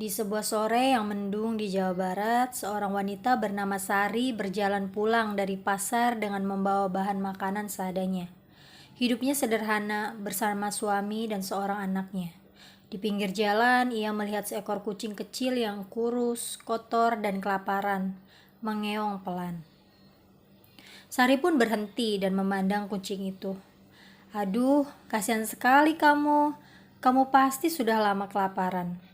Di sebuah sore yang mendung di Jawa Barat, seorang wanita bernama Sari berjalan pulang dari pasar dengan membawa bahan makanan seadanya. Hidupnya sederhana bersama suami dan seorang anaknya. Di pinggir jalan, ia melihat seekor kucing kecil yang kurus, kotor, dan kelaparan, mengeong pelan. Sari pun berhenti dan memandang kucing itu. Aduh, kasihan sekali kamu. Kamu pasti sudah lama kelaparan.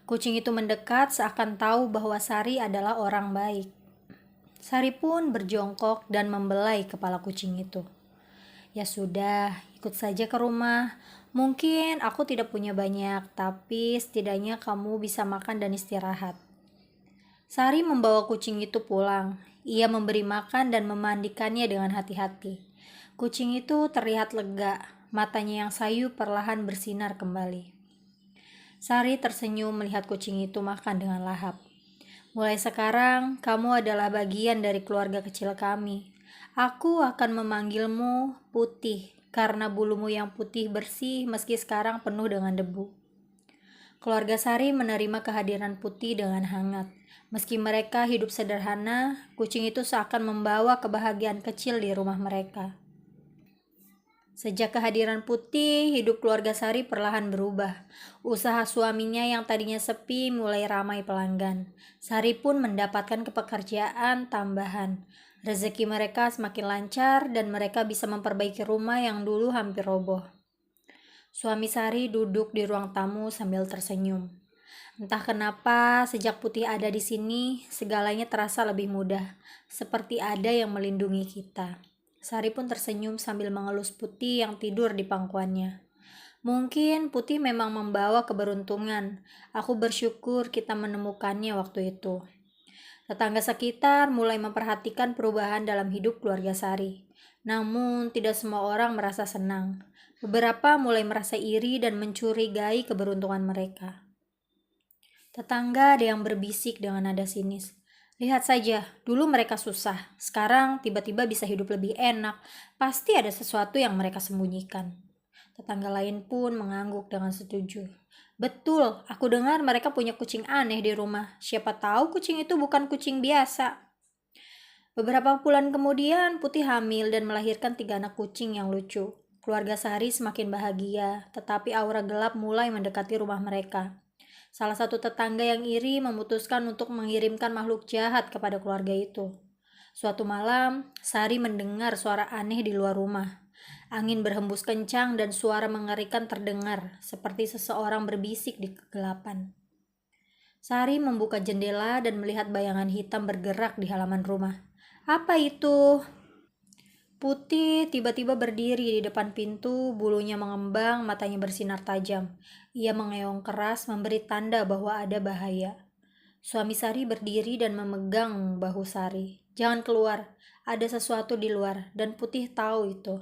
Kucing itu mendekat seakan tahu bahwa Sari adalah orang baik. Sari pun berjongkok dan membelai kepala kucing itu. Ya sudah, ikut saja ke rumah. Mungkin aku tidak punya banyak, tapi setidaknya kamu bisa makan dan istirahat. Sari membawa kucing itu pulang. Ia memberi makan dan memandikannya dengan hati-hati. Kucing itu terlihat lega, matanya yang sayu perlahan bersinar kembali. Sari tersenyum melihat kucing itu makan dengan lahap. Mulai sekarang, kamu adalah bagian dari keluarga kecil kami. Aku akan memanggilmu Putih, karena bulumu yang putih bersih meski sekarang penuh dengan debu. Keluarga Sari menerima kehadiran Putih dengan hangat. Meski mereka hidup sederhana, kucing itu seakan membawa kebahagiaan kecil di rumah mereka. Sejak kehadiran Putih, hidup keluarga Sari perlahan berubah. Usaha suaminya yang tadinya sepi mulai ramai pelanggan. Sari pun mendapatkan pekerjaan tambahan. Rezeki mereka semakin lancar dan mereka bisa memperbaiki rumah yang dulu hampir roboh. Suami Sari duduk di ruang tamu sambil tersenyum. Entah kenapa, sejak Putih ada di sini, segalanya terasa lebih mudah, seperti ada yang melindungi kita. Sari pun tersenyum sambil mengelus Putih yang tidur di pangkuannya. Mungkin Putih memang membawa keberuntungan. Aku bersyukur kita menemukannya waktu itu. Tetangga sekitar mulai memperhatikan perubahan dalam hidup keluarga Sari. Namun, tidak semua orang merasa senang. Beberapa mulai merasa iri dan mencurigai keberuntungan mereka. Tetangga ada yang berbisik dengan nada sinis. Lihat saja, dulu mereka susah. Sekarang tiba-tiba bisa hidup lebih enak. Pasti ada sesuatu yang mereka sembunyikan. Tetangga lain pun mengangguk dengan setuju. Betul, aku dengar mereka punya kucing aneh di rumah. Siapa tahu kucing itu bukan kucing biasa. Beberapa bulan kemudian, Putih hamil dan melahirkan 3 anak kucing yang lucu. Keluarga Sari semakin bahagia, tetapi aura gelap mulai mendekati rumah mereka. Salah satu tetangga yang iri memutuskan untuk mengirimkan makhluk jahat kepada keluarga itu. Suatu malam, Sari mendengar suara aneh di luar rumah. Angin berhembus kencang dan suara mengerikan terdengar, seperti seseorang berbisik di kegelapan. Sari membuka jendela dan melihat bayangan hitam bergerak di halaman rumah. Apa itu? Putih tiba-tiba berdiri di depan pintu, bulunya mengembang, matanya bersinar tajam. Ia mengeong keras memberi tanda bahwa ada bahaya. Suami Sari berdiri dan memegang bahu Sari. Jangan keluar, ada sesuatu di luar, dan Putih tahu itu.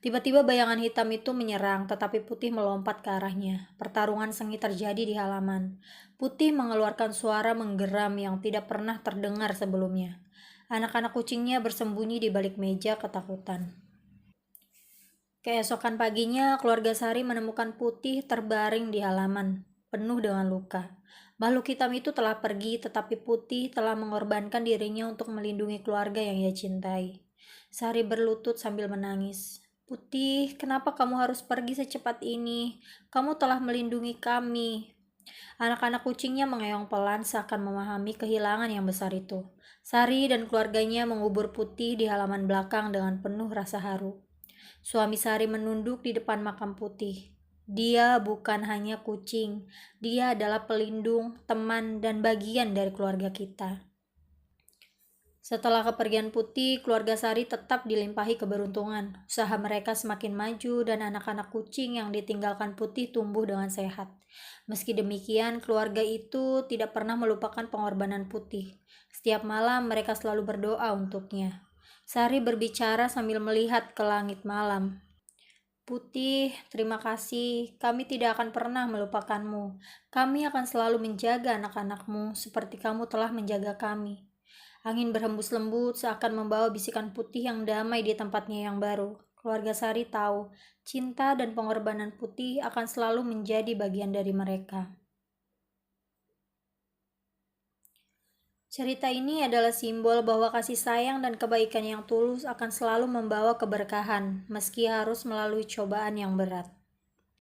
Tiba-tiba bayangan hitam itu menyerang, tetapi Putih melompat ke arahnya. Pertarungan sengit terjadi di halaman. Putih mengeluarkan suara menggeram yang tidak pernah terdengar sebelumnya. Anak-anak kucingnya bersembunyi di balik meja ketakutan. Keesokan paginya, keluarga Sari menemukan Putih terbaring di halaman, penuh dengan luka. Makhluk hitam itu telah pergi, tetapi Putih telah mengorbankan dirinya untuk melindungi keluarga yang ia cintai. Sari berlutut sambil menangis. Putih, kenapa kamu harus pergi secepat ini? Kamu telah melindungi kami. Anak-anak kucingnya mengeong pelan seakan memahami kehilangan yang besar itu. Sari dan keluarganya mengubur Putih di halaman belakang dengan penuh rasa haru. Suami Sari menunduk di depan makam Putih. Dia bukan hanya kucing, dia adalah pelindung, teman, dan bagian dari keluarga kita. Setelah kepergian Putih, keluarga Sari tetap dilimpahi keberuntungan. Usaha mereka semakin maju dan anak-anak kucing yang ditinggalkan Putih tumbuh dengan sehat. Meski demikian, keluarga itu tidak pernah melupakan pengorbanan Putih. Setiap malam mereka selalu berdoa untuknya. Sari berbicara sambil melihat ke langit malam. Putih, terima kasih. Kami tidak akan pernah melupakanmu. Kami akan selalu menjaga anak-anakmu seperti kamu telah menjaga kami. Angin berhembus lembut seakan membawa bisikan Putih yang damai di tempatnya yang baru. Keluarga Sari tahu, cinta dan pengorbanan Putih akan selalu menjadi bagian dari mereka. Cerita ini adalah simbol bahwa kasih sayang dan kebaikan yang tulus akan selalu membawa keberkahan, meski harus melalui cobaan yang berat.